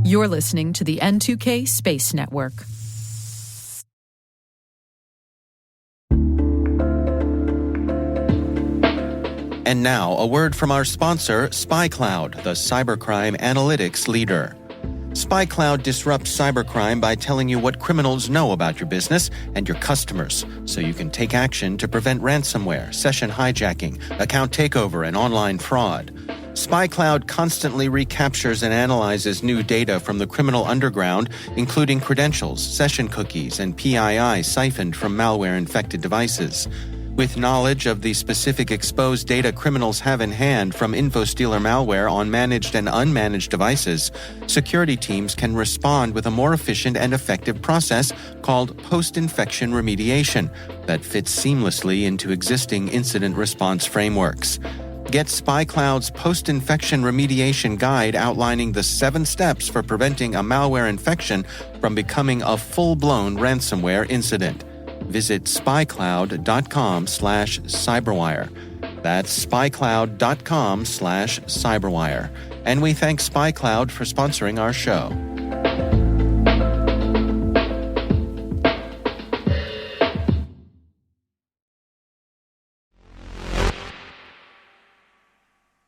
You're listening to the N2K Space Network. And now, a word from our sponsor, SpyCloud, the cybercrime analytics leader. SpyCloud disrupts cybercrime by telling you what criminals know about your business and your customers, so you can take action to prevent ransomware, session hijacking, account takeover, and online fraud. SpyCloud constantly recaptures and analyzes new data from the criminal underground, including credentials, session cookies, and PII siphoned from malware-infected devices. With knowledge of the specific exposed data criminals have in hand from InfoStealer malware on managed and unmanaged devices, security teams can respond with a more efficient and effective process called post-infection remediation that fits seamlessly into existing incident response frameworks. Get SpyCloud's post-infection remediation guide outlining the 7 steps for preventing a malware infection from becoming a full-blown ransomware incident. Visit spycloud.com/cyberwire. That's spycloud.com/cyberwire. And we thank SpyCloud for sponsoring our show.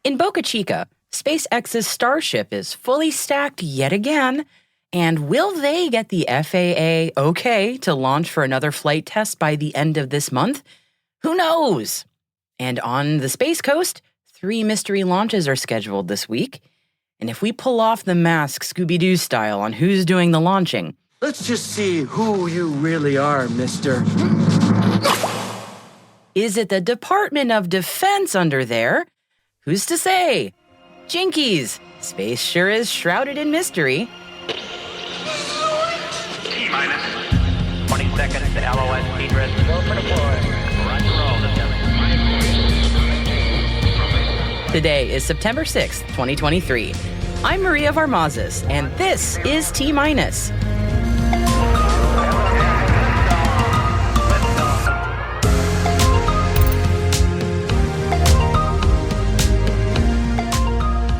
In Boca Chica, SpaceX's Starship is fully stacked yet again. And will they get the FAA okay to launch for another flight test by the end of this month? Who knows? And on the Space Coast, 3 mystery launches are scheduled this week. And if we pull off the mask Scooby-Doo style on who's doing the launching... Let's just see who you really are, mister. Is it the Department of Defense under there? Who's to say? Jinkies! Space sure is shrouded in mystery. T-minus 20 seconds to LOS Egress. Go for deploy. Roger roll. Today is September 6th, 2023. I'm Maria Varmazes, and this is T-minus.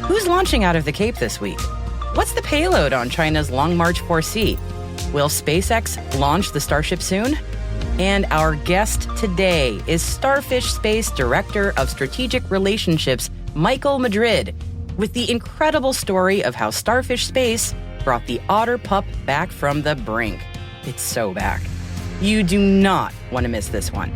Who's launching out of the Cape this week? What's the payload on China's Long March 4C? Will SpaceX launch the Starship soon? And our guest today is Starfish Space Director of Strategic Relationships, Michael Madrid, with the incredible story of how Starfish Space brought the Otter Pup back from the brink. It's so back. You do not want to miss this one.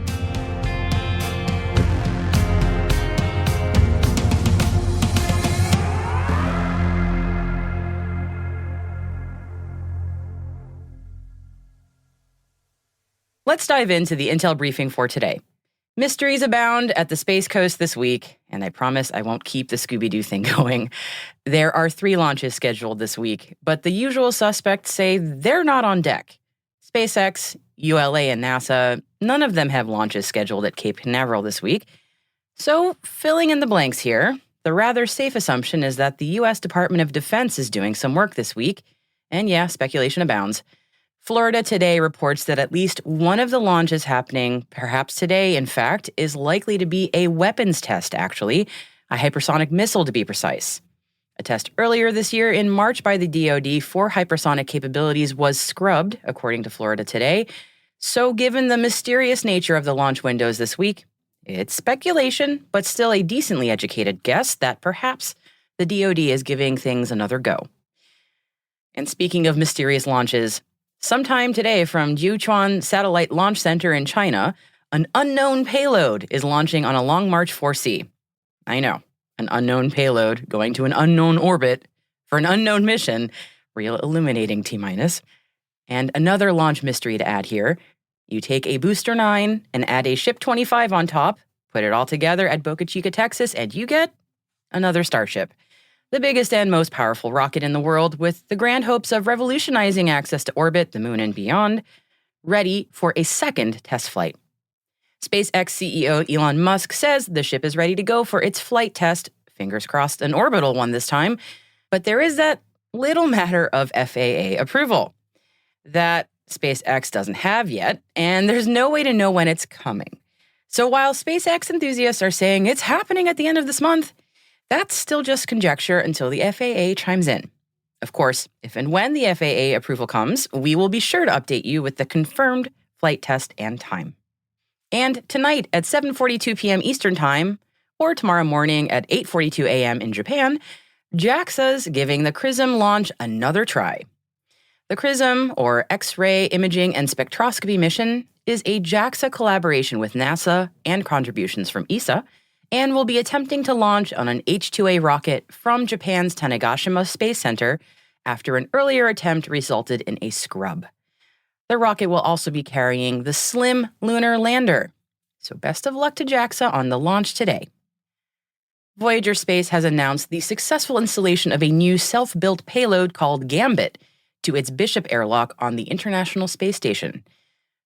Let's dive into the intel briefing for today. Mysteries abound at the Space Coast this week, and I promise I won't keep the Scooby-Doo thing going. There are 3 launches scheduled this week, but the usual suspects say they're not on deck. SpaceX, ULA, and NASA, none of them have launches scheduled at Cape Canaveral this week. So, filling in the blanks here, the rather safe assumption is that the U.S. Department of Defense is doing some work this week, and yeah, speculation abounds. Florida Today reports that at least one of the launches happening, perhaps today, in fact, is likely to be a weapons test, actually, a hypersonic missile to be precise. A test earlier this year in March by the DoD for hypersonic capabilities was scrubbed, according to Florida Today. So given the mysterious nature of the launch windows this week, it's speculation, but still a decently educated guess that perhaps the DoD is giving things another go. And speaking of mysterious launches, sometime today from Jiuquan Satellite Launch Center in China, an unknown payload is launching on a Long March 4C. I know, an unknown payload going to an unknown orbit for an unknown mission, real illuminating T-minus. And another launch mystery to add here. You take a Booster 9 and add a Ship 25 on top, put it all together at Boca Chica, Texas, and you get another Starship. The biggest and most powerful rocket in the world, with the grand hopes of revolutionizing access to orbit, the moon, and beyond, ready for a second test flight. SpaceX CEO Elon Musk says the ship is ready to go for its flight test, fingers crossed an orbital one this time, but there is that little matter of FAA approval that SpaceX doesn't have yet, and there's no way to know when it's coming. So while SpaceX enthusiasts are saying it's happening at the end of this month, That's still just conjecture until the FAA chimes in. Of course, if and when the FAA approval comes, we will be sure to update you with the confirmed flight test and time. And tonight at 7:42 p.m. Eastern Time, or tomorrow morning at 8:42 a.m. in Japan, JAXA's giving the XRISM launch another try. The XRISM, or X-ray Imaging and Spectroscopy mission, is a JAXA collaboration with NASA and contributions from ESA, and will be attempting to launch on an H-2A rocket from Japan's Tanegashima Space Center after an earlier attempt resulted in a scrub. The rocket will also be carrying the SLIM lunar lander. So best of luck to JAXA on the launch today. Voyager Space has announced the successful installation of a new self-built payload called Gambit to its Bishop airlock on the International Space Station.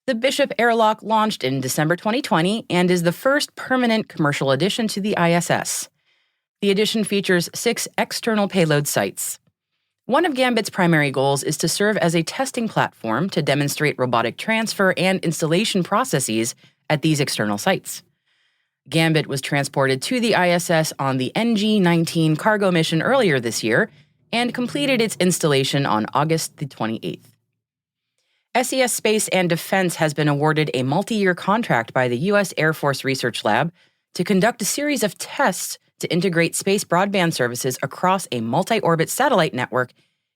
The Bishop airlock launched in December 2020 and is the first permanent commercial addition to the ISS. The addition features 6 external payload sites. One of Gambit's primary goals is to serve as a testing platform to demonstrate robotic transfer and installation processes at these external sites. Gambit was transported to the ISS on the NG-19 cargo mission earlier this year and completed its installation on August the 28th. SES Space and Defense has been awarded a multi-year contract by the U.S. Air Force Research Lab to conduct a series of tests to integrate space broadband services across a multi-orbit satellite network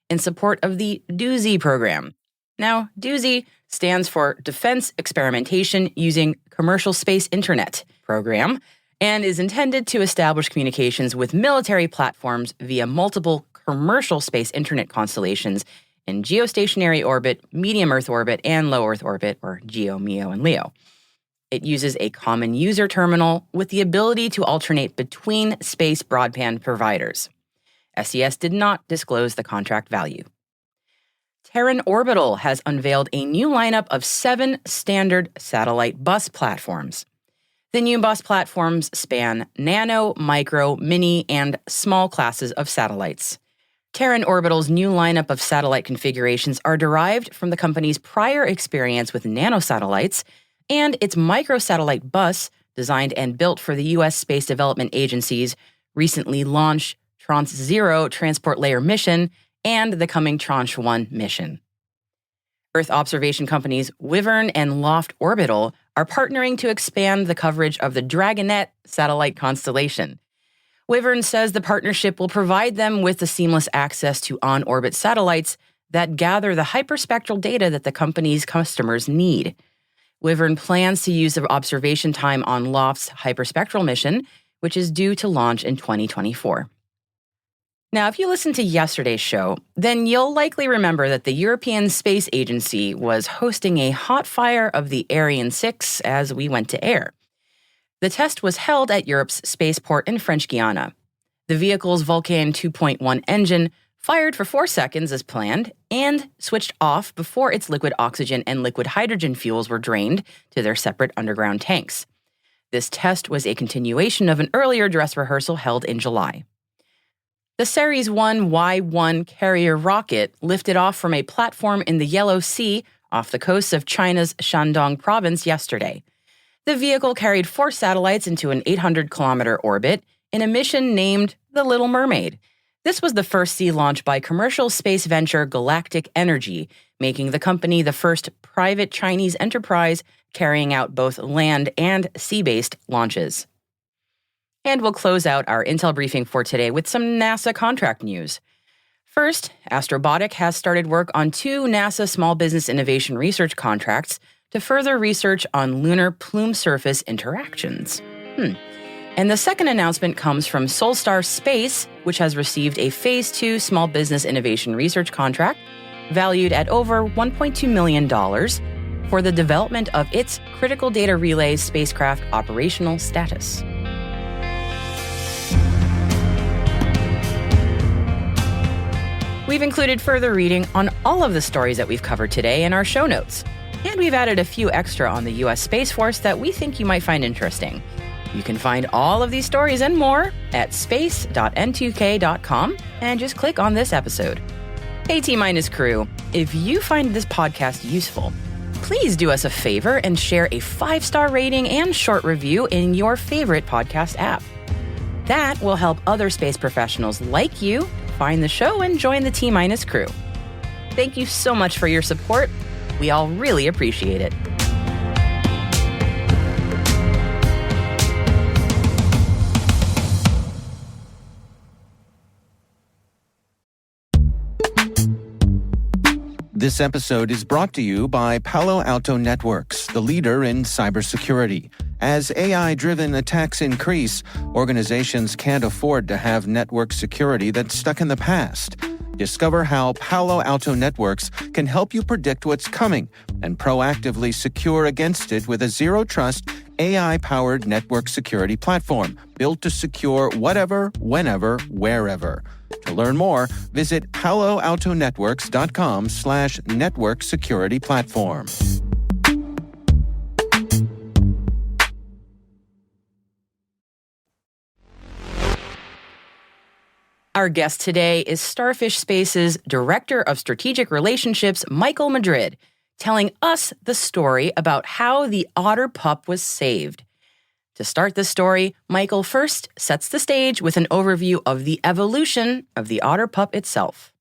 in support of the DOOSY program. Now, DOOSY stands for Defense Experimentation Using Commercial Space Internet program and is intended to establish communications with military platforms via multiple commercial space internet constellations in geostationary orbit, medium Earth orbit, and low Earth orbit, or GEO, MEO, and LEO. It uses a common user terminal with the ability to alternate between space broadband providers. SES did not disclose the contract value. Terran Orbital has unveiled a new lineup of 7 standard satellite bus platforms. The new bus platforms span nano, micro, mini, and small classes of satellites. Terran Orbital's new lineup of satellite configurations are derived from the company's prior experience with nanosatellites and its microsatellite bus, designed and built for the U.S. Space Development Agency's recently launched Tranche 0 Transport Layer mission and the coming Tranche 1 mission. Earth observation companies Wyvern and Loft Orbital are partnering to expand the coverage of the Dragonet satellite constellation. Wyvern says the partnership will provide them with the seamless access to on-orbit satellites that gather the hyperspectral data that the company's customers need. Wyvern plans to use the observation time on Loft's hyperspectral mission, which is due to launch in 2024. Now, if you listened to yesterday's show, then you'll likely remember that the European Space Agency was hosting a hot fire of the Ariane 6 as we went to air. The test was held at Europe's spaceport in French Guiana. The vehicle's Vulcain 2.1 engine fired for 4 seconds as planned and switched off before its liquid oxygen and liquid hydrogen fuels were drained to their separate underground tanks. This test was a continuation of an earlier dress rehearsal held in July. The Ceres 1 Y-1 carrier rocket lifted off from a platform in the Yellow Sea off the coast of China's Shandong province yesterday. The vehicle carried 4 satellites into an 800-kilometer orbit in a mission named The Little Mermaid. This was the first sea launch by commercial space venture Galactic Energy, making the company the first private Chinese enterprise carrying out both land and sea-based launches. And we'll close out our Intel briefing for today with some NASA contract news. First, Astrobotic has started work on 2 NASA Small Business Innovation Research contracts to further research on lunar plume surface interactions. And the second announcement comes from Solstar Space, which has received a Phase 2 Small Business Innovation Research contract valued at over $1.2 million for the development of its Critical Data Relay spacecraft operational status. We've included further reading on all of the stories that we've covered today in our show notes. And we've added a few extra on the U.S. Space Force that we think you might find interesting. You can find all of these stories and more at space.n2k.com and just click on this episode. Hey T-Minus crew, if you find this podcast useful, please do us a favor and share a 5-star rating and short review in your favorite podcast app. That will help other space professionals like you find the show and join the T-Minus crew. Thank you so much for your support. We all really appreciate it. This episode is brought to you by Palo Alto Networks, the leader in cybersecurity. As AI-driven attacks increase, organizations can't afford to have network security that's stuck in the past. Discover how Palo Alto Networks can help you predict what's coming and proactively secure against it with a zero-trust, AI-powered network security platform built to secure whatever, whenever, wherever. To learn more, visit paloaltonetworks.com/network security platform. Our guest today is Starfish Space's Director of Strategic Relationships, Michael Madrid, telling us the story about how the Otter Pup was saved. To start the story, Michael first sets the stage with an overview of the evolution of the Otter Pup itself.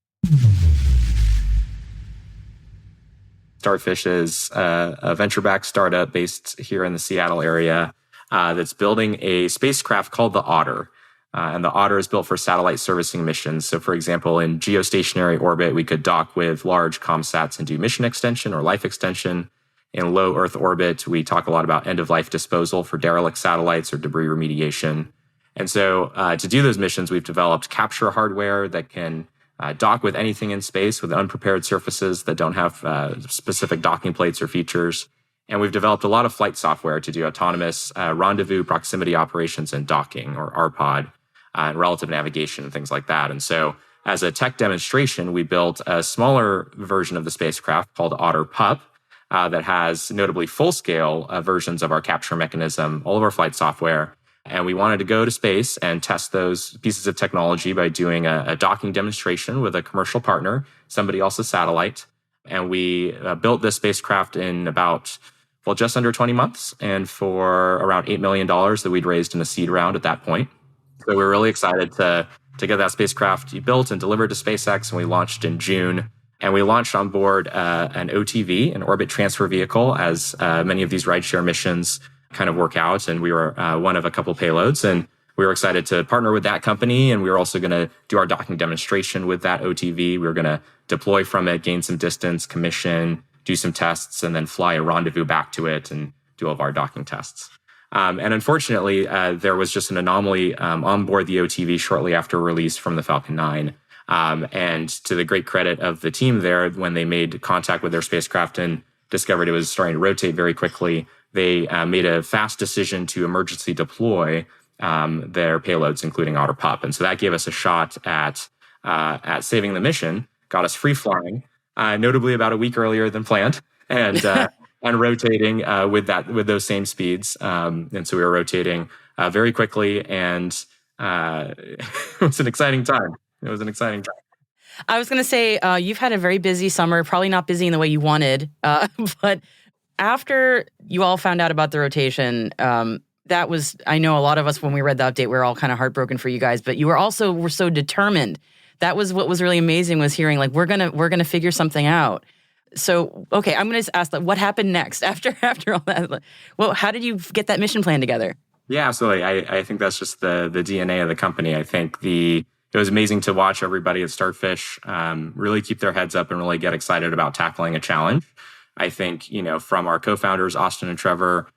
Starfish is a venture-backed startup based here in the Seattle area that's building a spacecraft called the Otter. And the Otter is built for satellite servicing missions. So, for example, in geostationary orbit, we could dock with large ComSats and do mission extension or life extension. In low Earth orbit, we talk a lot about end-of-life disposal for derelict satellites or debris remediation. And so to do those missions, we've developed capture hardware that can dock with anything in space with unprepared surfaces that don't have specific docking plates or features. And we've developed a lot of flight software to do autonomous rendezvous proximity operations and docking, or RPOD, and relative navigation and things like that. And so as a tech demonstration, we built a smaller version of the spacecraft called Otter Pup, that has notably full-scale versions of our capture mechanism, all of our flight software. And we wanted to go to space and test those pieces of technology by doing a docking demonstration with a commercial partner, somebody else's satellite. And we built this spacecraft in about, just under 20 months and for around $8 million that we'd raised in a seed round at that point. So we were really excited to get that spacecraft built and delivered to SpaceX, and we launched in June. And we launched on board an OTV, an orbit transfer vehicle, as many of these rideshare missions kind of work out. And we were one of a couple payloads. And we were excited to partner with that company. And we were also going to do our docking demonstration with that OTV. We were going to deploy from it, gain some distance, commission, do some tests, and then fly a rendezvous back to it and do all of our docking tests. And unfortunately, there was just an anomaly on board the OTV shortly after release from the Falcon 9. And to the great credit of the team there, when they made contact with their spacecraft and discovered it was starting to rotate very quickly, they made a fast decision to emergency deploy their payloads, including Otter Pup. And so that gave us a shot at saving the mission, got us free flying, notably about a week earlier than planned, and and rotating with those same speeds. And so we were rotating very quickly, and it was an exciting time. It was an exciting time. I was going to say, you've had a very busy summer, probably not busy in the way you wanted. But after you all found out about the rotation, that was, I know a lot of us, when we read the update, we were all kind of heartbroken for you guys, but you were so determined. That was what was really amazing, was hearing like, we're gonna figure something out. So, okay, I'm going to ask, what happened next after all that? Well, how did you get that mission plan together? Yeah, absolutely. I think that's just the DNA of the company. I think it was amazing to watch everybody at Starfish really keep their heads up and really get excited about tackling a challenge. I think, from our co-founders, Austin and Trevor,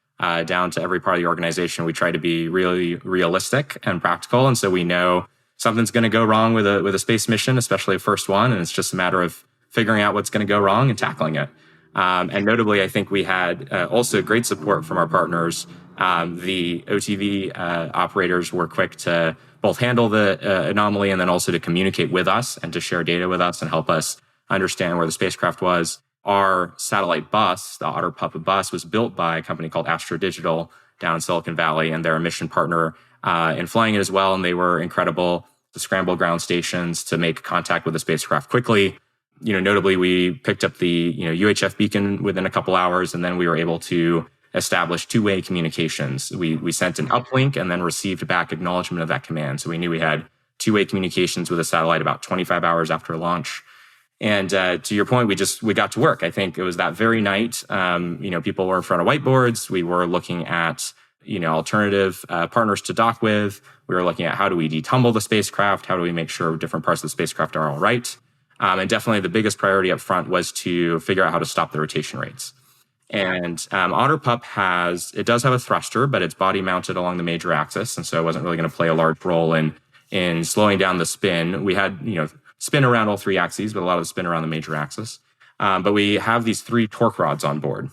down to every part of the organization, we try to be really realistic and practical. And so we know something's going to go wrong with a space mission, especially a first one. And it's just a matter of figuring out what's going to go wrong and tackling it. And notably, I think we had also great support from our partners. The OTV operators were quick to both handle the anomaly and then also to communicate with us and to share data with us and help us understand where the spacecraft was. Our satellite bus, the Otter Pup bus, was built by a company called Astro Digital down in Silicon Valley, and they're a mission partner in flying it as well. And they were incredible to scramble ground stations to make contact with the spacecraft quickly. Notably, we picked up the UHF beacon within a couple hours, and then we were able to establish two-way communications. We sent an uplink and then received back acknowledgement of that command. So we knew we had two-way communications with a satellite about 25 hours after launch. And to your point, we got to work. I think it was that very night. People were in front of whiteboards. We were looking at alternative partners to dock with. We were looking at how do we detumble the spacecraft? How do we make sure different parts of the spacecraft are all right? And definitely the biggest priority up front was to figure out how to stop the rotation rates. And Otter Pup does have a thruster, but it's body mounted along the major axis. And so it wasn't really going to play a large role in slowing down the spin. We had, spin around all three axes, but a lot of the spin around the major axis. But we have these 3 torque rods on board.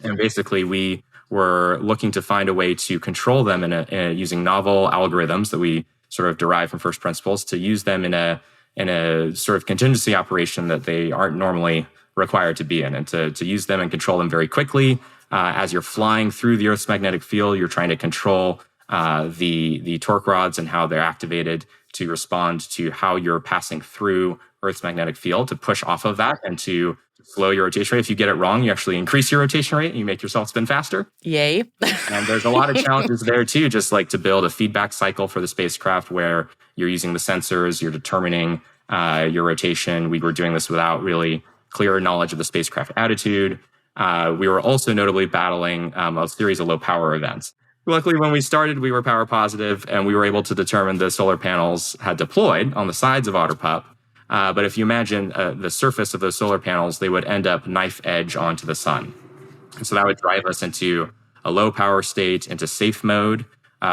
And basically we were looking to find a way to control them using novel algorithms that we sort of derived from first principles, to use them in a sort of contingency operation that they aren't normally required to be in, and to use them and control them very quickly. As you're flying through the Earth's magnetic field, you're trying to control the torque rods and how they're activated to respond to how you're passing through Earth's magnetic field, to push off of that and to slow your rotation rate. If you get it wrong, you actually increase your rotation rate and you make yourself spin faster. Yay. And there's a lot of challenges there too, just like to build a feedback cycle for the spacecraft where you're using the sensors, you're determining your rotation. We were doing this without really clear knowledge of the spacecraft attitude. We were also notably battling a series of low power events. Luckily, when we started, we were power positive, and we were able to determine the solar panels had deployed on the sides of Otter Pup. But if you imagine the surface of those solar panels, they would end up knife edge onto the sun. And so that would drive us into a low power state, into safe mode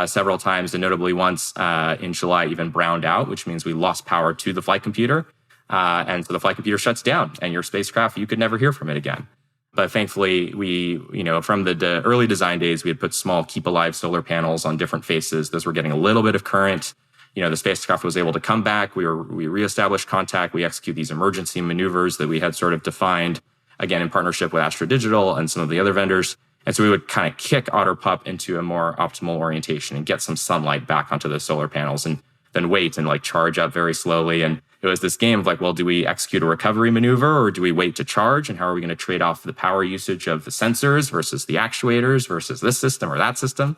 several times, and notably once in July even browned out, which means we lost power to the flight computer. And so the flight computer shuts down, and your spacecraft, you could never hear from it again. But thankfully, we, from the early design days, we had put small keep alive solar panels on different faces. Those were getting a little bit of current. The spacecraft was able to come back. We reestablished contact. We execute these emergency maneuvers that we had sort of defined, again, in partnership with AstroDigital and some of the other vendors. And so we would kind of kick Otter Pup into a more optimal orientation and get some sunlight back onto the solar panels, and then wait and charge up very slowly. And it was this game of well, do we execute a recovery maneuver or do we wait to charge? And how are we going to trade off the power usage of the sensors versus the actuators versus this system or that system?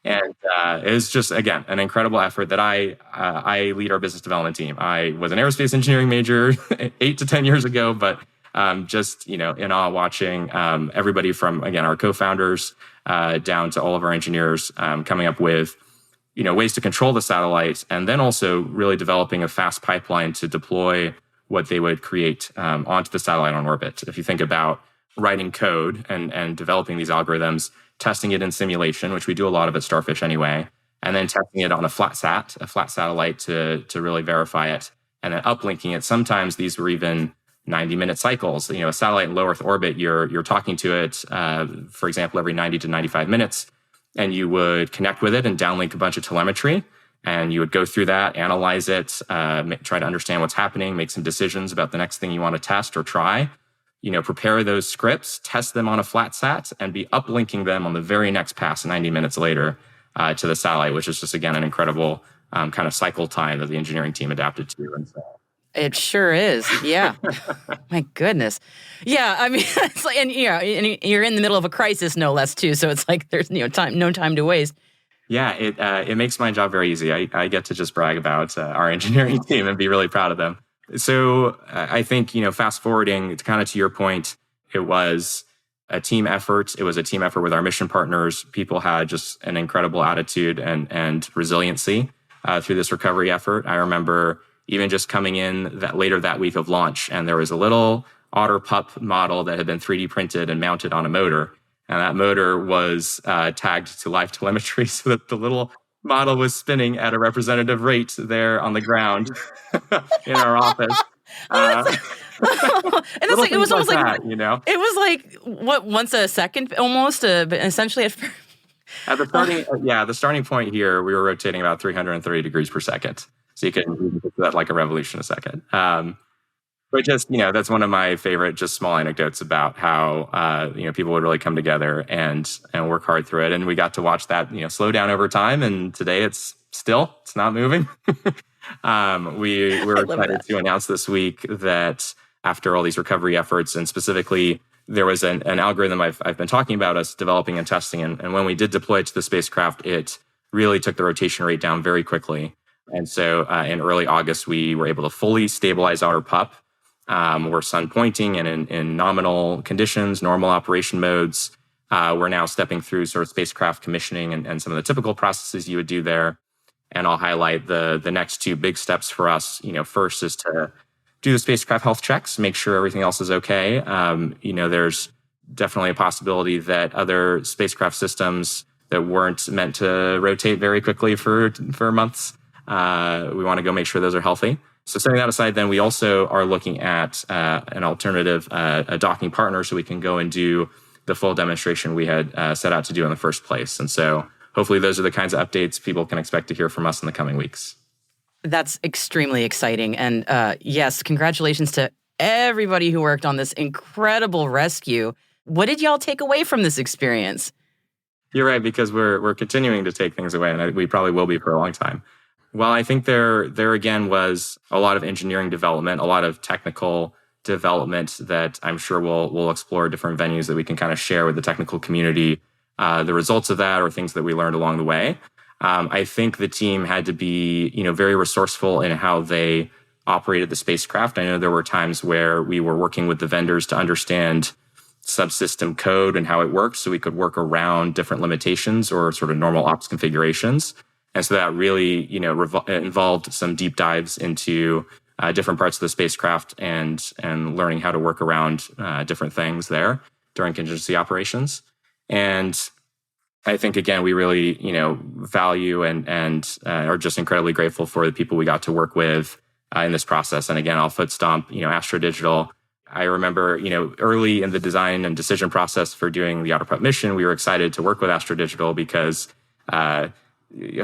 And it was just, again, an incredible effort that I lead our business development team. I was an aerospace engineering major 8 to 10 years ago, but just, in awe watching everybody from, again, our co-founders down to all of our engineers coming up with ways to control the satellite, and then also really developing a fast pipeline to deploy what they would create onto the satellite on orbit. If you think about writing code and developing these algorithms, testing it in simulation, which we do a lot of at Starfish anyway, and then testing it on a flat satellite to really verify it, and then uplinking it. Sometimes these were even 90-minute cycles. A satellite in low Earth orbit, you're talking to it, for example, every 90 to 95 minutes. And you would connect with it and downlink a bunch of telemetry, and you would go through that, analyze it, try to understand what's happening, make some decisions about the next thing you want to test or try, prepare those scripts, test them on a flat sat, and be uplinking them on the very next pass 90 minutes later to the satellite, which is just, again, an incredible kind of cycle time that the engineering team adapted to. And so, it sure is. Yeah. My goodness. Yeah. I mean, it's and you're in the middle of a crisis, no less, too. So it's there's no time to waste. Yeah. It makes my job very easy. I get to just brag about our engineering team and be really proud of them. So I think, fast forwarding kind of to your point, it was a team effort. It was a team effort with our mission partners. People had just an incredible attitude and resiliency through this recovery effort. I remember even just coming in later that week of launch, and there was a little Otter Pup model that had been 3D printed and mounted on a motor. And that motor was tagged to live telemetry so that the little model was spinning at a representative rate there on the ground in our office. And it's it was almost that, it was once a second almost, but essentially at the starting point here, we were rotating about 330 degrees per second. So you can do that like a revolution a second. But just, that's one of my favorite just small anecdotes about how, people would really come together and work hard through it. And we got to watch that, slow down over time. And today it's not moving. We were excited to announce this week that after all these recovery efforts, and specifically there was an algorithm I've been talking about us developing and testing. And when we did deploy it to the spacecraft, it really took the rotation rate down very quickly. And so in early August, we were able to fully stabilize Otter Pup. We're sun pointing and in nominal conditions, normal operation modes. We're now stepping through sort of spacecraft commissioning and some of the typical processes you would do there. And I'll highlight the next two big steps for us. First is to do the spacecraft health checks, make sure everything else is okay. There's definitely a possibility that other spacecraft systems that weren't meant to rotate very quickly for months, we want to go make sure those are healthy. So setting that aside, then we also are looking at an alternative, a docking partner, so we can go and do the full demonstration we had set out to do in the first place. And so hopefully those are the kinds of updates people can expect to hear from us in the coming weeks. That's extremely exciting. And yes, congratulations to everybody who worked on this incredible rescue. What did y'all take away from this experience? You're right, because we're continuing to take things away, and we probably will be for a long time. Well, I think there again was a lot of engineering development, a lot of technical development that I'm sure we'll explore different venues that we can kind of share with the technical community, the results of that or things that we learned along the way. I think the team had to be, very resourceful in how they operated the spacecraft. I know there were times where we were working with the vendors to understand subsystem code and how it works, so we could work around different limitations or sort of normal ops configurations. And so that really, involved some deep dives into different parts of the spacecraft and learning how to work around different things there during contingency operations. And I think, again, we really, value and are just incredibly grateful for the people we got to work with in this process. And again, I'll foot stomp, Astro Digital. I remember, early in the design and decision process for doing the Otter Pup mission, we were excited to work with Astro Digital because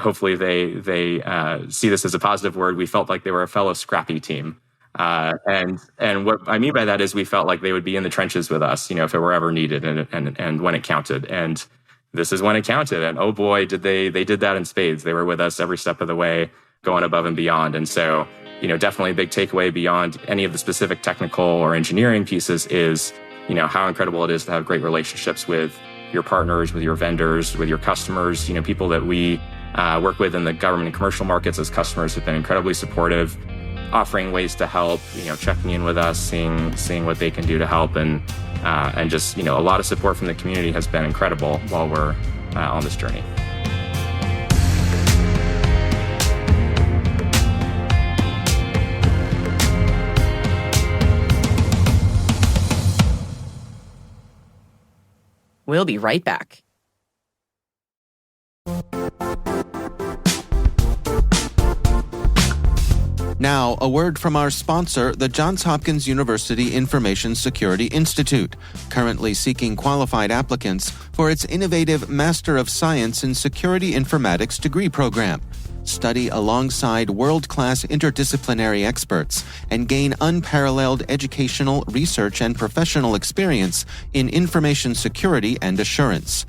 hopefully they see this as a positive word. We felt like they were a fellow scrappy team. And what I mean by that is we felt like they would be in the trenches with us, if it were ever needed and when it counted. And this is when it counted. And oh boy, they did that in spades. They were with us every step of the way, going above and beyond. And so, definitely a big takeaway beyond any of the specific technical or engineering pieces is, how incredible it is to have great relationships with your partners, with your vendors, with your customers, people that we work with in the government and commercial markets as customers have been incredibly supportive, offering ways to help, checking in with us, seeing what they can do to help. And just, a lot of support from the community has been incredible while we're on this journey. We'll be right back. Now, a word from our sponsor, the Johns Hopkins University Information Security Institute, currently seeking qualified applicants for its innovative Master of Science in Security Informatics degree program. Study alongside world-class interdisciplinary experts and gain unparalleled educational, research, and professional experience in information security and assurance.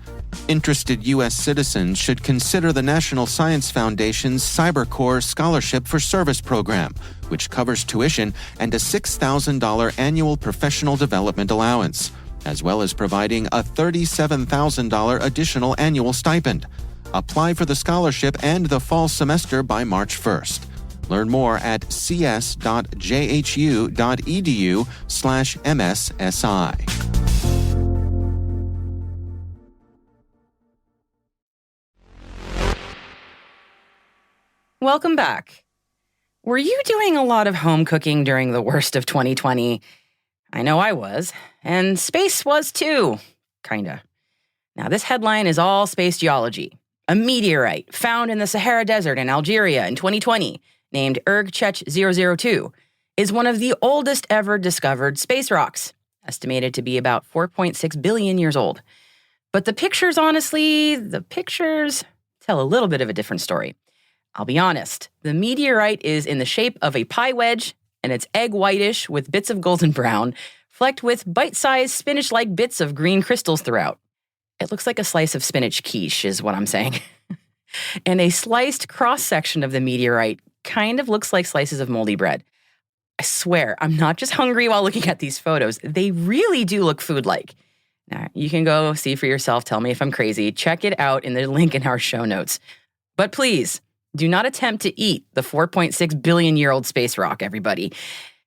Interested U.S. citizens should consider the National Science Foundation's CyberCore Scholarship for Service program, which covers tuition and a $6,000 annual professional development allowance, as well as providing a $37,000 additional annual stipend. Apply for the scholarship and the fall semester by March 1st. Learn more at cs.jhu.edu/MSSI. Welcome back. Were you doing a lot of home cooking during the worst of 2020? I know I was, and space was too, kinda. Now, this headline is all space geology. A meteorite found in the Sahara Desert in Algeria in 2020, named Erg-Chech 002, is one of the oldest ever discovered space rocks, estimated to be about 4.6 billion years old. But the pictures tell a little bit of a different story. I'll be honest, the meteorite is in the shape of a pie wedge, and it's egg whitish with bits of golden brown, flecked with bite-sized spinach-like bits of green crystals throughout. It looks like a slice of spinach quiche, is what I'm saying. And a sliced cross-section of the meteorite kind of looks like slices of moldy bread. I swear, I'm not just hungry while looking at these photos. They really do look food-like. Now, you can go see for yourself. Tell me if I'm crazy. Check it out in the link in our show notes. But please, do not attempt to eat the 4.6 billion-year-old space rock, everybody,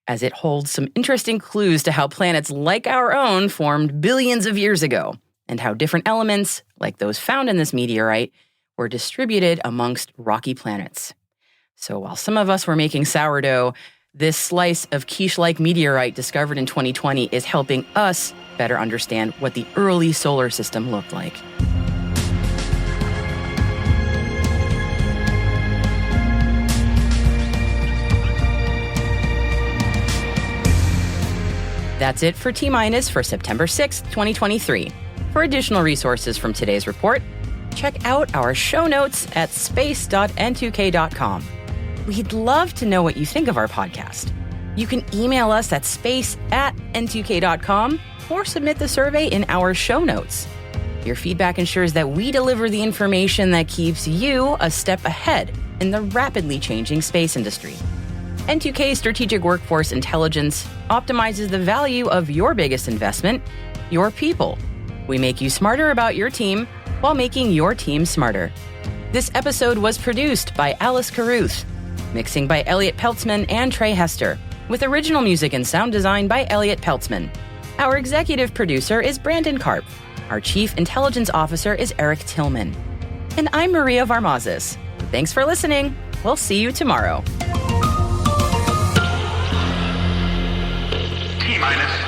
as it holds some interesting clues to how planets like our own formed billions of years ago, and how different elements, like those found in this meteorite, were distributed amongst rocky planets. So while some of us were making sourdough, this slice of quiche-like meteorite discovered in 2020 is helping us better understand what the early solar system looked like. That's it for T-Minus for September 6th, 2023. For additional resources from today's report, check out our show notes at space.n2k.com. We'd love to know what you think of our podcast. You can email us at space@n2k.com or submit the survey in our show notes. Your feedback ensures that we deliver the information that keeps you a step ahead in the rapidly changing space industry. N2K Strategic Workforce Intelligence optimizes the value of your biggest investment, your people. We make you smarter about your team while making your team smarter. This episode was produced by Alice Carruth, mixing by Elliot Peltzman and Trey Hester, with original music and sound design by Elliot Peltzman. Our executive producer is Brandon Karp. Our chief intelligence officer is Eric Tillman. And I'm Maria Varmazes. Thanks for listening. We'll see you tomorrow. T-minus